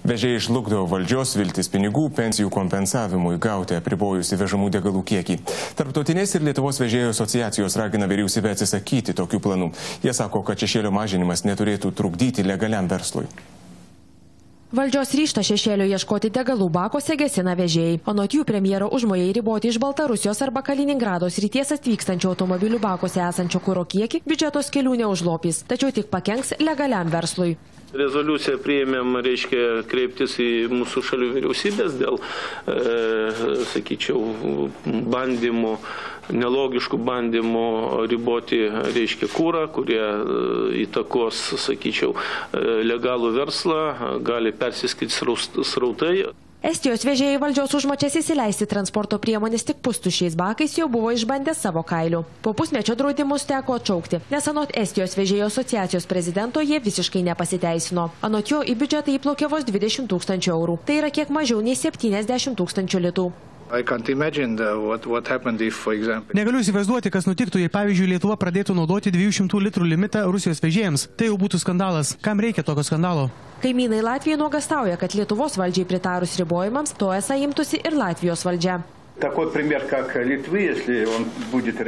Vežėjai žlugdo valdžios viltis pinigų pensijų kompensavimui gauti apribojus įvežamų degalų kiekį. Tarptautinės ir Lietuvos vežėjų asociacijos ragina vyriausybę atsisakyti tokių planų. Jie sako, kad šešėlio mažinimas neturėtų trukdyti legaliam verslui. Valdžios ryžtą šešėlio ieškoti degalų bakuose gesina vežėjai. Anot jų premjero užmojai riboti iš Baltarusijos arba Kaliningrado srities atvykstančių automobilių bakuose esančio kuro kiekį biudžetos kelių neužlopys, tačiau tik pakenks legaliam verslui. Rezoliuciją priėmėm, reiškia, kreiptis į mūsų šalių vyriausybės dėl, sakyčiau, bandymų, nelogiškų bandymų riboti, reiškia, kurą, kurie įtakos, sakyčiau, legalų verslą, gali persiskirti srautai. Estijos vežėjai valdžios užmačias įsileisti transporto priemonės tik pustušiais bakais jau buvo išbandę savo kailių. Po pusmečio draudimus teko atšaukti, nes anot Estijos vežėjų asociacijos prezidento jie visiškai nepasiteisino. Anot jo į biudžetą įplaukė vos 20 000 eurų. Tai yra kiek mažiau nei 70 000 litų. Negaliu įsivaizduoti, kas nutiktų, jei pavyzdžiui Lietuva pradėtų naudoti 200 litrų limitą Rusijos vežėjams. Tai jau būtų skandalas. Kam reikia tokio skandalo? Kaimynai Latvijai nuogastauja, kad Lietuvos valdžiai pritarus ribojimams, to esą imtųsi ir Latvijos valdžia.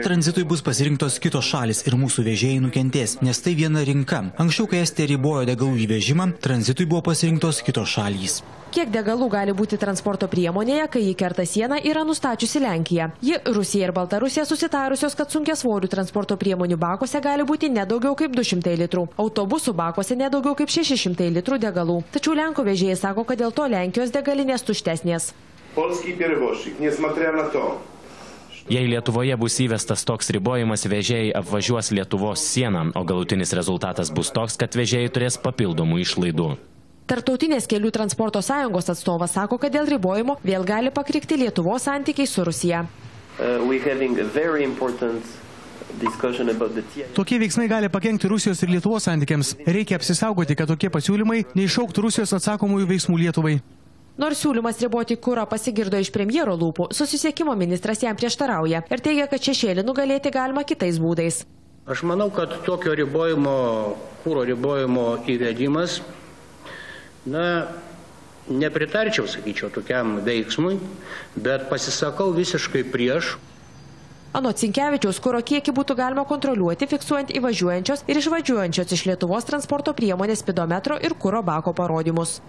Tranzitui bus pasirinktos kitos šalis ir mūsų vežėjai nukentės, nes tai viena rinka. Anksčiau, kai Estija ribojo degalų įvežimą, tranzitui buvo pasirinktos kitos šalys. Kiek degalų gali būti transporto priemonėje, kai jį kerta sieną, yra nustačiusi Lenkija. Ji, Rusija ir Baltarusija susitarusios, kad sunkiasvorių transporto priemonių bakuose gali būti nedaugiau kaip 200 litrų. Autobusų bakuose nedaugiau kaip 600 litrų degalų. Tačiau Lenkų vežėjai sako, kad dėl to Lenkijos degalinės tuštesnės. Jei Lietuvoje bus įvestas toks ribojimas, vežėjai apvažiuos Lietuvos sieną, o galutinis rezultatas bus toks, kad vežėjai turės papildomų išlaidų. Tarptautinės kelių transporto sąjungos atstovas sako, kad dėl ribojimo vėl gali pakrikti Lietuvos santykiai su Rusija. Tokie veiksmai gali pakenkti Rusijos ir Lietuvos santykiams. Reikia apsisaugoti, kad tokie pasiūlymai neiššauktų Rusijos atsakomųjų veiksmų Lietuvai. Nors siūlymas riboti kurą pasigirdo iš premjero lūpų, susisiekimo ministras jam prieštarauja ir teigia, kad šešėlį nugalėti galima kitais būdais. Aš manau, kad tokio ribojimo, kuro ribojimo įvedimas, nepritarčiau, sakyčiau, tokiam veiksmui, bet pasisakau visiškai prieš. Anot Sinkevičiaus, kuro kiekį būtų galima kontroliuoti, fiksuojant įvažiuojančios ir išvažiuojančios iš Lietuvos transporto priemonės spidometro ir kuro bako parodymus.